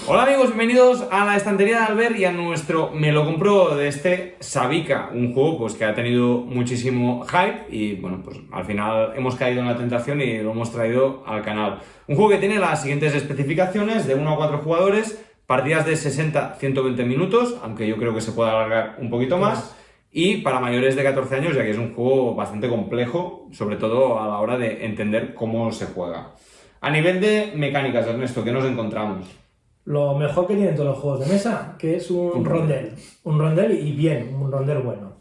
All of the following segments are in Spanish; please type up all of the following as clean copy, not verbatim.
Hola amigos, bienvenidos a la estantería de Albert y a nuestro Me lo compró de este Sabika, un juego pues que ha tenido muchísimo hype y bueno, pues al final hemos caído en la tentación y lo hemos traído al canal. Un juego que tiene las siguientes especificaciones: de 1 a 4 jugadores, partidas de 60-120 minutos, aunque yo creo que se puede alargar un poquito más, y para mayores de 14 años, ya que es un juego bastante complejo, sobre todo a la hora de entender cómo se juega. A nivel de mecánicas, Ernesto, ¿qué nos encontramos? Lo mejor que tienen todos los juegos de mesa, que es un rondel. Un rondel y bien, un rondel bueno.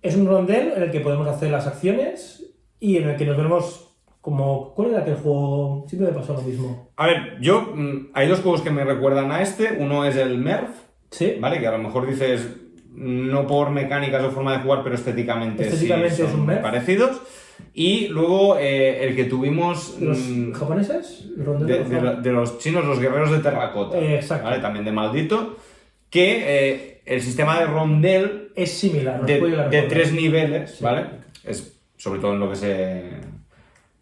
Es un rondel en el que podemos hacer las acciones y en el que nos vemos como... ¿Cuál era aquel juego? Siempre me pasó lo mismo. A ver, yo... hay dos juegos que me recuerdan a este. Uno es el Merv, Sí. ¿vale? Que a lo mejor dices, no por mecánicas o forma de jugar, pero estéticamente sí Es un son Merv. parecidos. Y luego el que tuvimos... ¿Los japoneses? ¿El rondel de los chinos, los guerreros de terracota. Exacto. ¿Vale? También de Maldito. Que el sistema de rondel es similar. de 3 niveles, sí. ¿Vale? Es sobre todo en lo que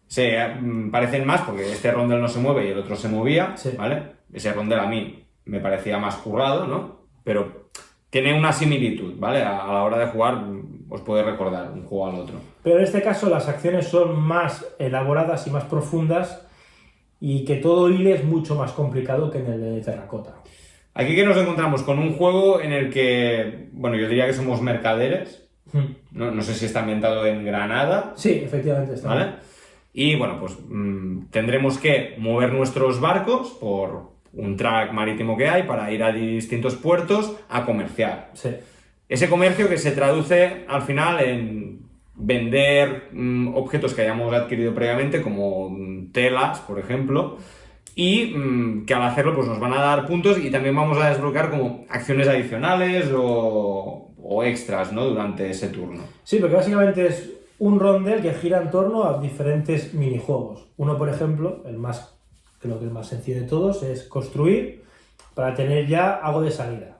se parecen más, porque este rondel no se mueve y el otro se movía, sí. ¿vale? Ese rondel a mí me parecía más currado, ¿no? Pero tiene una similitud, ¿vale? A la hora de jugar os puede recordar un juego al otro. Pero en este caso las acciones son más elaboradas y más profundas y que todo hile es mucho más complicado que en el de terracota. Aquí que nos encontramos con un juego en el que, bueno, yo diría que somos mercaderes. No sé si está ambientado en Granada. Sí, efectivamente está. ¿Vale? Y bueno, pues tendremos que mover nuestros barcos por un track marítimo que hay para ir a distintos puertos a comerciar. Sí. Ese comercio que se traduce al final en vender objetos que hayamos adquirido previamente, como telas, por ejemplo, y que al hacerlo pues nos van a dar puntos y también vamos a desbloquear como acciones adicionales o extras, ¿no? Durante ese turno. Sí, porque básicamente es un rondel que gira en torno a diferentes minijuegos. Uno, por ejemplo, creo que el más sencillo de todos, es construir para tener ya algo de salida.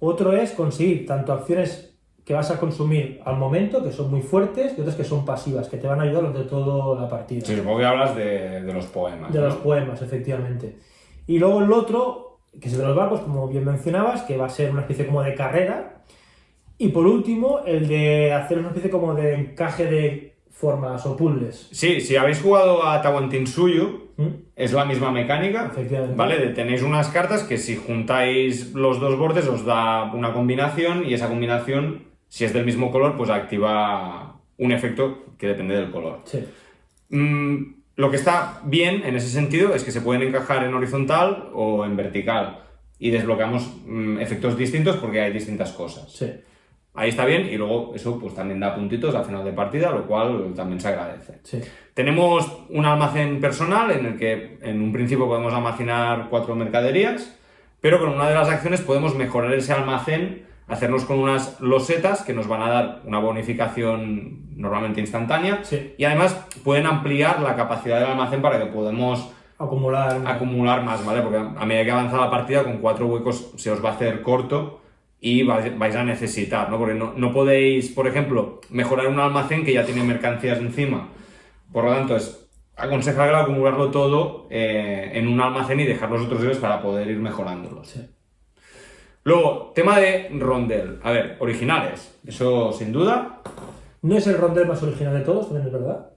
Otro es conseguir tanto acciones que vas a consumir al momento, que son muy fuertes, y otras que son pasivas, que te van a ayudar durante toda la partida. Sí, supongo que hablas de los poemas. De, ¿no? Los poemas, efectivamente. Y luego el otro, que es el de los barcos, como bien mencionabas, que va a ser una especie como de carrera. Y por último, el de hacer una especie como de encaje de formas o puzzles. Sí, si habéis jugado a Tawantinsuyu, es la misma mecánica, efectivamente. ¿Vale? Tenéis unas cartas que si juntáis los dos bordes os da una combinación y esa combinación, si es del mismo color, pues activa un efecto que depende del color. Sí. Lo que está bien en ese sentido es que se pueden encajar en horizontal o en vertical y desbloqueamos efectos distintos porque hay distintas cosas. Sí. Ahí está bien y luego eso pues también da puntitos al final de partida, lo cual también se agradece. Sí. Tenemos un almacén personal en el que en un principio podemos almacenar 4 mercaderías, pero con una de las acciones podemos mejorar ese almacén, hacernos con unas losetas que nos van a dar una bonificación normalmente instantánea, sí. Y además pueden ampliar la capacidad del almacén para que podamos acumular más, ¿vale? Porque a medida que avanza la partida con 4 huecos se os va a hacer corto y vais a necesitar, ¿no? Porque no podéis, por ejemplo, mejorar un almacén que ya tiene mercancías encima. Por lo tanto, es aconsejable acumularlo todo en un almacén y dejar los otros héroes para poder ir mejorándolos. Sí. Luego, tema de rondel. A ver, originales. Eso sin duda. No es el rondel más original de todos, también es verdad.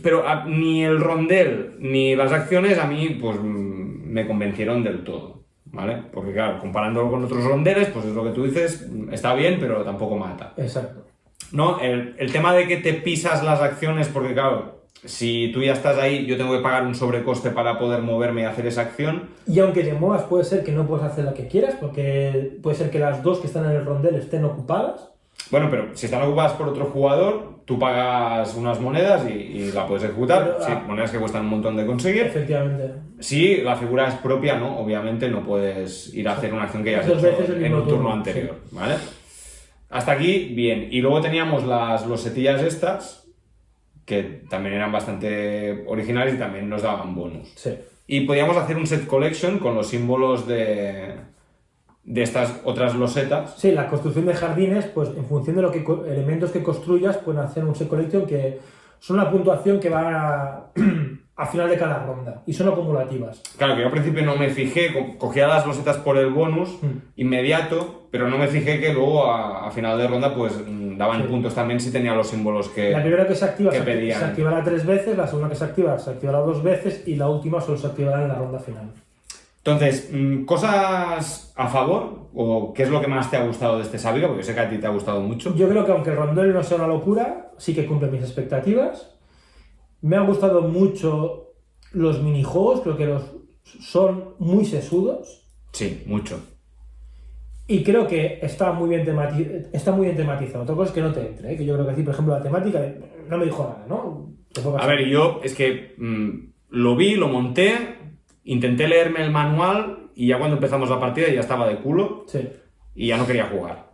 Pero ni el rondel ni las acciones a mí pues me convencieron del todo. ¿Vale? Porque claro, comparándolo con otros rondeles, pues es lo que tú dices, está bien, pero tampoco mata. Exacto. No, el tema de que te pisas las acciones, porque claro, si tú ya estás ahí, yo tengo que pagar un sobrecoste para poder moverme y hacer esa acción. Y aunque te muevas, puede ser que no puedas hacer la que quieras, porque puede ser que las dos que están en el rondel estén ocupadas. Bueno, pero si están ocupadas por otro jugador, tú pagas unas monedas y la puedes ejecutar. Pero, sí, monedas que cuestan un montón de conseguir. Efectivamente. Si la figura es propia, ¿no? Obviamente no puedes ir a hacer una acción que ya has hecho en un turno anterior, sí. ¿Vale? Hasta aquí, bien. Y luego teníamos las losetillas estas, que también eran bastante originales y también nos daban bonus. Sí. Y podíamos hacer un set collection con los símbolos de estas otras losetas. Sí, la construcción de jardines, pues en función de lo que elementos que construyas, pueden hacer un set collection que son una puntuación que va a final de cada ronda y son acumulativas. Claro, que yo al principio no me fijé, cogía las losetas por el bonus inmediato, pero no me fijé que luego a final de ronda pues daban puntos también si tenía los símbolos que La primera que se activa que se pedían. activará 3 veces, la segunda que se activará 2 veces y la última solo se activará en la ronda final. Entonces, ¿cosas a favor? ¿O qué es lo que más te ha gustado de este Sabica? Porque yo sé que a ti te ha gustado mucho. Yo creo que aunque el rondel no sea una locura, sí que cumple mis expectativas. Me han gustado mucho los minijuegos, creo que son muy sesudos. Sí, mucho. Y creo que está muy bien tematizado. Otra cosa es que no te entre, ¿eh? Que yo creo que aquí, por ejemplo, la temática no me dijo nada, ¿no? A ver, yo es que lo vi, lo monté, intenté leerme el manual y ya cuando empezamos la partida ya estaba de culo Sí. y ya no quería jugar.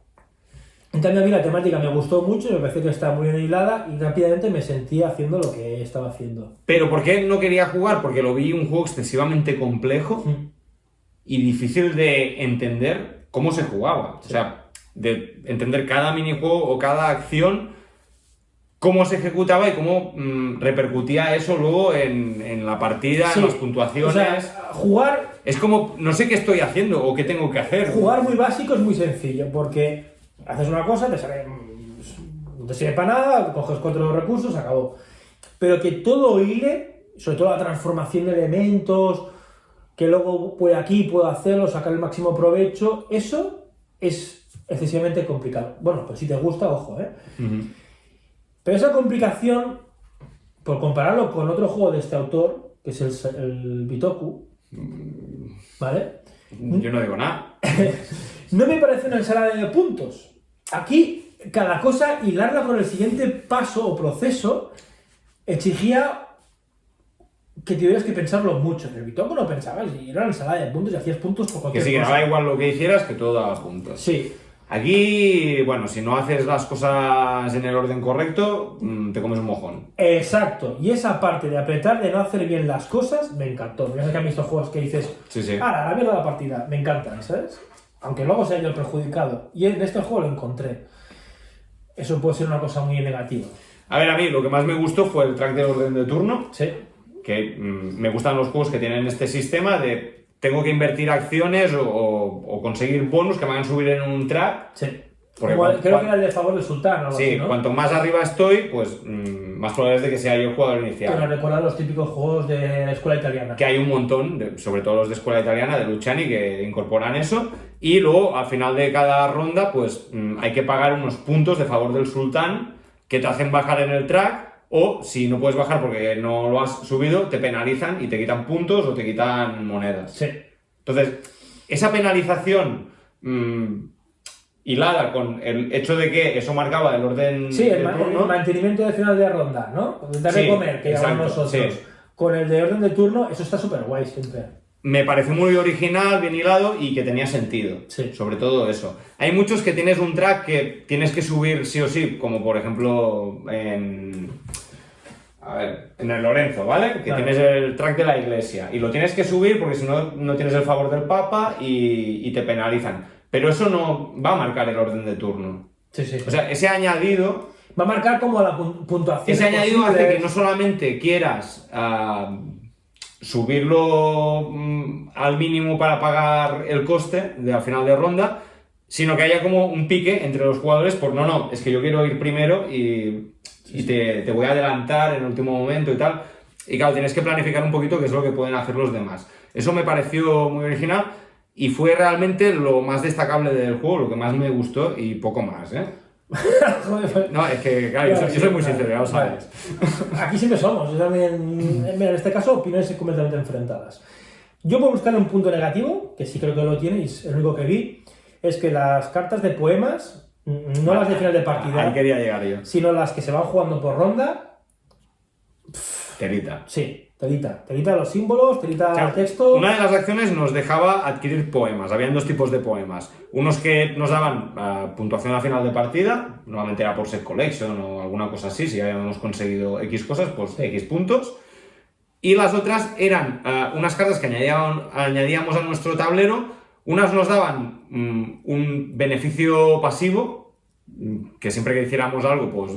En cambio, a mí la temática me gustó mucho, me pareció que estaba muy bien hilada y rápidamente me sentía haciendo lo que estaba haciendo. ¿Pero por qué no quería jugar? Porque lo vi un juego excesivamente complejo y difícil de entender cómo se jugaba. Sí. O sea, de entender cada minijuego o cada acción, cómo se ejecutaba y cómo repercutía eso luego en la partida, en las puntuaciones. O sea, jugar... Es como, no sé qué estoy haciendo o qué tengo que hacer. Jugar muy básico es muy sencillo, porque haces una cosa, no te sirve para nada, coges 4 recursos, acabó. Pero que todo hile, sobre todo la transformación de elementos, que luego puedo hacerlo, sacar el máximo provecho, eso es excesivamente complicado. Bueno, pues si te gusta, ojo, ¿eh? Pero esa complicación, por compararlo con otro juego de este autor, que es el Bitoku, ¿vale? Yo no digo nada. No me parece una ensalada de puntos. Aquí, cada cosa, hilarla con el siguiente paso o proceso, exigía que tuvieras que pensarlo mucho. En el Bitoku no pensabas, y era una ensalada de puntos y hacías puntos por cualquier cosa. Que sí, que daba igual lo que hicieras, que todo daba puntos. Sí. Aquí, bueno, si no haces las cosas en el orden correcto, te comes un mojón. Exacto. Y esa parte de apretar, de no hacer bien las cosas, me encantó. Ya sé que han visto juegos que dices, la mierda de la partida, me encantan, ¿sabes? Aunque luego sea yo el perjudicado. Y en este juego lo encontré. Eso puede ser una cosa muy negativa. A ver, a mí lo que más me gustó fue el track de orden de turno. Sí. Que me gustan los juegos que tienen este sistema de tengo que invertir acciones o conseguir bonus que me hagan subir en un track. Sí. Creo que era el de favor del sultán, ¿no? Sí, así, ¿no? Cuanto más arriba estoy, pues más probable es de que sea yo el jugador inicial. Pero recuerda los típicos juegos de escuela italiana. Que hay un montón, sobre todo los de escuela italiana, de Luciani, que incorporan eso. Y luego, al final de cada ronda, pues hay que pagar unos puntos de favor del sultán que te hacen bajar en el track. O si no puedes bajar porque no lo has subido, te penalizan y te quitan puntos o te quitan monedas. Sí. Entonces, esa penalización hilada con el hecho de que eso marcaba el orden el mantenimiento de final de ronda, ¿no? Dar de comer, que llamamos nosotros. Sí. Con el de orden de turno, eso está súper guay siempre. Me pareció muy original, bien hilado y que tenía sentido. Sí. Sobre todo eso. Hay muchos que tienes un track que tienes que subir sí o sí, como por ejemplo en el Lorenzo, ¿vale? Que tienes el track de la iglesia y lo tienes que subir porque si no, no tienes el favor del Papa y te penalizan. Pero eso no va a marcar el orden de turno. Sí. O sea, ese añadido... Va a marcar como la puntuación. Ese añadido hace que no solamente quieras... subirlo al mínimo para pagar el coste al final de ronda, sino que haya como un pique entre los jugadores por no, es que yo quiero ir primero y te voy a adelantar en el último momento y tal. Y claro, tienes que planificar un poquito qué es lo que pueden hacer los demás. Eso me pareció muy original y fue realmente lo más destacable del juego, lo que más me gustó y poco más, ¿eh? No, es que claro, yo soy muy sincero, ya lo sabes. Aquí siempre somos. Yo también, mira, en este caso, opiniones completamente enfrentadas. Yo por buscar un punto negativo, que sí creo que lo tiene y es el único que vi, es que las cartas de poemas, no las de final de partida, ahí quería llegar yo, sino las que se van jugando por ronda. Telita. Sí. Telita los símbolos, telita el texto... Una de las acciones nos dejaba adquirir poemas. Habían 2 tipos de poemas. Unos que nos daban puntuación a final de partida, normalmente era por set collection o alguna cosa así, si habíamos conseguido X cosas, pues X puntos. Y las otras eran unas cartas que añadíamos a nuestro tablero Unas nos daban un beneficio pasivo, que siempre que hiciéramos algo, pues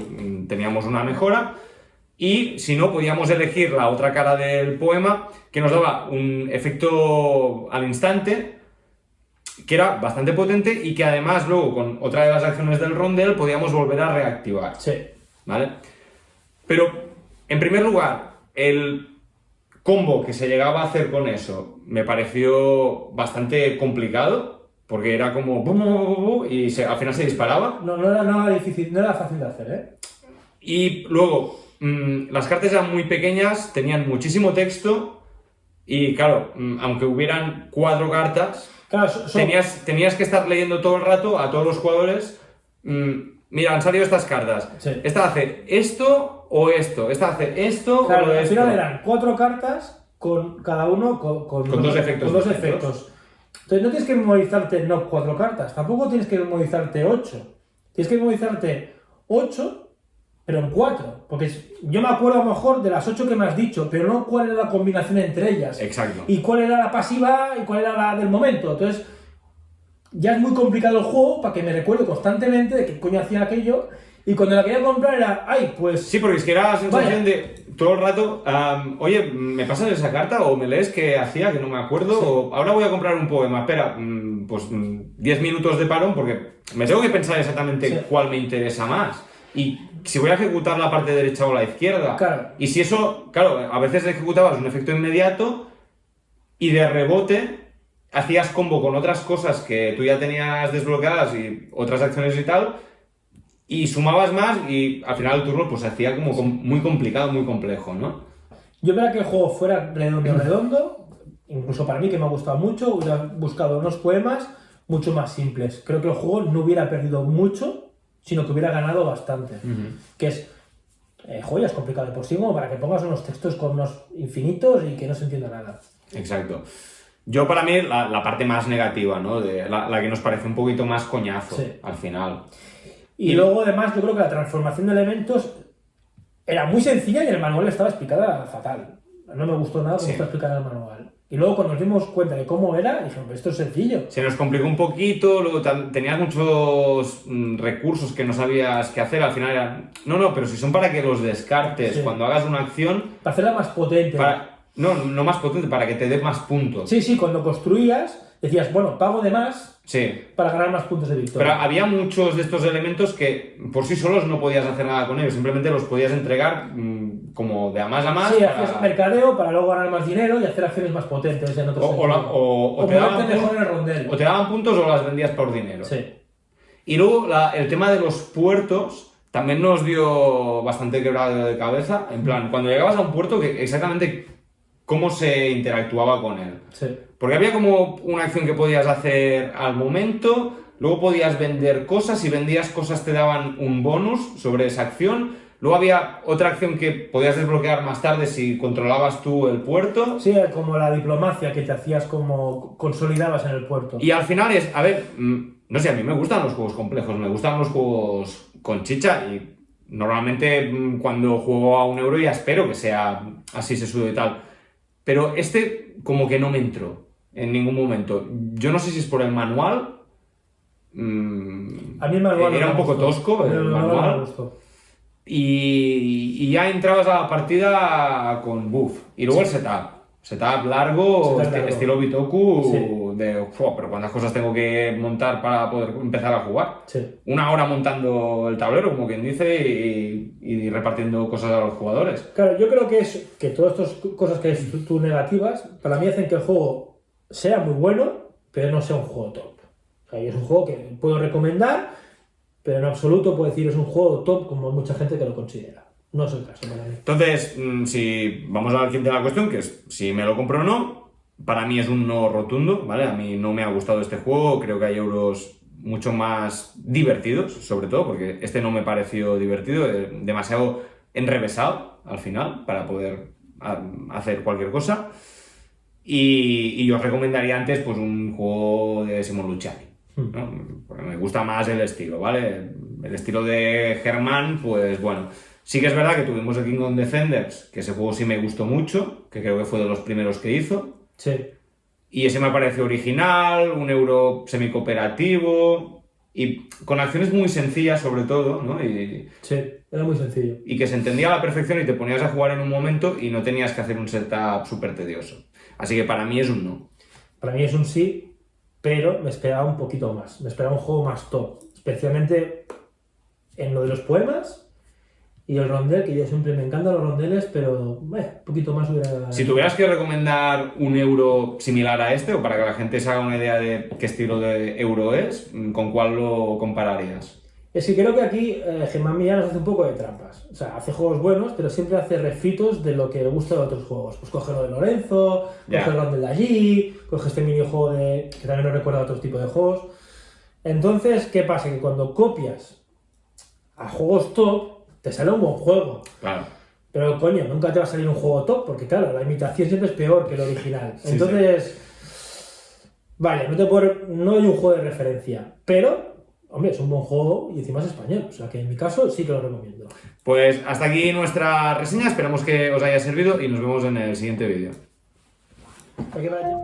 teníamos una mejora. Y si no, podíamos elegir la otra cara del poema, que nos daba un efecto al instante, que era bastante potente y que además luego con otra de las acciones del rondel podíamos volver a reactivar. Sí. ¿Vale? Pero, en primer lugar, el combo que se llegaba a hacer con eso me pareció bastante complicado, porque era como... y al final se disparaba. No era nada difícil, no era fácil de hacer, ¿eh? Y luego, las cartas eran muy pequeñas, tenían muchísimo texto y claro, aunque hubieran 4 cartas, Claro, tenías que estar leyendo todo el rato a todos los jugadores. Mira, han salido estas cartas. Sí. Esta hace esto o esto. Esta hace esto claro, o al esto. final eran 4 cartas con cada uno con 2 efectos. Con 2 distintos. efectos. Entonces no tienes que memorizarte 4 cartas, tampoco tienes que memorizarte 8. Tienes que memorizarte 8, pero en 4. Porque yo me acuerdo a lo mejor de las 8 que me has dicho, pero no cuál era la combinación entre ellas. Exacto. Y cuál era la pasiva y cuál era la del momento. Entonces, ya es muy complicado el juego para que me recuerde constantemente de qué coño hacía aquello. Y cuando la quería comprar era, ay, pues... Sí, porque es que era la sensación Vaya. de todo el rato, oye, ¿me pasas esa carta? O me lees qué hacía, que no me acuerdo, Sí. o ahora voy a comprar un poema, espera, pues 10 minutos de parón porque me tengo que pensar exactamente Sí. cuál me interesa más. Y si voy a ejecutar la parte derecha o la izquierda. Claro. Y si eso, claro, a veces ejecutabas un efecto inmediato y de rebote hacías combo con otras cosas que tú ya tenías desbloqueadas y otras acciones y tal, y sumabas más y al final el turno pues se hacía como muy complicado, muy complejo, ¿no? Yo para que el juego fuera redondo, incluso para mí que me ha gustado mucho, hubiera buscado unos poemas mucho más simples. Creo que el juego no hubiera perdido mucho, sino que hubiera ganado bastante. Que es, joder, es complicado de por sí como para que pongas unos textos con unos infinitos y que no se entienda nada. Exacto. Yo para mí la parte más negativa, ¿no? De la que nos parece un poquito más coñazo Sí. al final. Y luego además yo creo que la transformación de elementos era muy sencilla y en el manual estaba explicada fatal. No me gustó nada cómo Sí. está explicada en el manual. Y luego cuando nos dimos cuenta de cómo era, dijimos, esto es sencillo. Se nos complicó un poquito, luego tenías muchos recursos que no sabías qué hacer, al final eran... No, pero si son para que los descartes Sí. cuando hagas una acción, Para hacerla más potente. no más potente, para que te dé más puntos. Sí, cuando construías, decías, bueno, pago de más Sí. para ganar más puntos de Pero victoria. había muchos de estos elementos que por sí solos no podías hacer nada con ellos, simplemente los podías entregar como de a más a más. Sí, hacías mercadeo para luego ganar más dinero y hacer acciones más potentes en otros sentidos. o te moverte daban mejor en el rondel. o te daban puntos o las vendías por dinero. Sí. Y luego el tema de los puertos también nos dio bastante quebrado de cabeza. En plan, cuando llegabas a un puerto, que exactamente cómo se interactuaba con él. Sí. Porque había como una acción que podías hacer al momento, luego podías vender cosas, si vendías cosas te daban un bonus sobre esa acción, luego había otra acción que podías desbloquear más tarde si controlabas tú el puerto. Sí, como la diplomacia que te hacías como consolidabas en el puerto. Y al final es, a ver, no sé, a mí me gustan los juegos complejos, me gustan los juegos con chicha y normalmente cuando juego a €1 ya espero que sea así sesudo y tal. Pero este como que no me entró en ningún momento. Yo no sé si es por el manual. A mí el manual Era no un me poco gustó. tosco el No manual. me gustó. Y ya entrabas a la partida con buff. Y luego el setup. Setup largo, Setup largo. estilo Bitoku, Sí. de pero cuántas cosas tengo que montar para poder empezar a jugar. Sí. 1 hora montando el tablero, como quien dice, y repartiendo cosas a los jugadores. Claro, yo creo que todas estas cosas que es tú negativas, para mí hacen que el juego sea muy bueno, pero no sea un juego top. O sea, es un juego que puedo recomendar, pero en absoluto puedo decir es un juego top como hay mucha gente que lo considera. No es el caso para mí. Entonces, si vamos al quinto de la cuestión, que es si me lo compro o no, para mí es un no rotundo, ¿vale? A mí no me ha gustado este juego, creo que hay euros mucho más divertidos, sobre todo, porque este no me pareció divertido, demasiado enrevesado al final para poder hacer cualquier cosa. Y yo os recomendaría antes pues un juego de Simon Luciani, ¿no? Porque me gusta más el estilo, ¿vale? El estilo de Germán, pues bueno. Sí que es verdad que tuvimos el Kingdom Defenders, que ese juego sí me gustó mucho, que creo que fue de los primeros que hizo. Sí. Y ese me parece original, un euro semicooperativo y con acciones muy sencillas sobre todo, ¿no? Sí, era muy sencillo. Y que se entendía a la perfección y te ponías a jugar en un momento y no tenías que hacer un setup súper tedioso. Así que para mí es un no. Para mí es un sí, pero me esperaba un poquito más. Me esperaba un juego más top. Especialmente en lo de los poemas y el rondel, que yo siempre me encantan los rondeles, pero un poquito más hubiera... Si tuvieras que recomendar un euro similar a este, o para que la gente se haga una idea de qué estilo de euro es, ¿con cuál lo compararías? Es que creo que aquí Germán Millán nos hace un poco de trampas. O sea, hace juegos buenos, pero siempre hace refritos de lo que le gusta de otros juegos. Pues coge lo de Lorenzo, coge el rondel de allí, coge este minijuego de... que también nos recuerda a otros tipos de juegos. Entonces, ¿qué pasa? Que cuando copias a juegos top, te sale un buen juego. Claro. Pero coño, nunca te va a salir un juego top, porque claro, la imitación siempre es peor que el original. Entonces, vale, no hay un juego de referencia, pero, hombre, es un buen juego y encima es español. O sea que en mi caso sí que lo recomiendo. Pues hasta aquí nuestra reseña, esperamos que os haya servido y nos vemos en el siguiente vídeo. Hasta que vaya.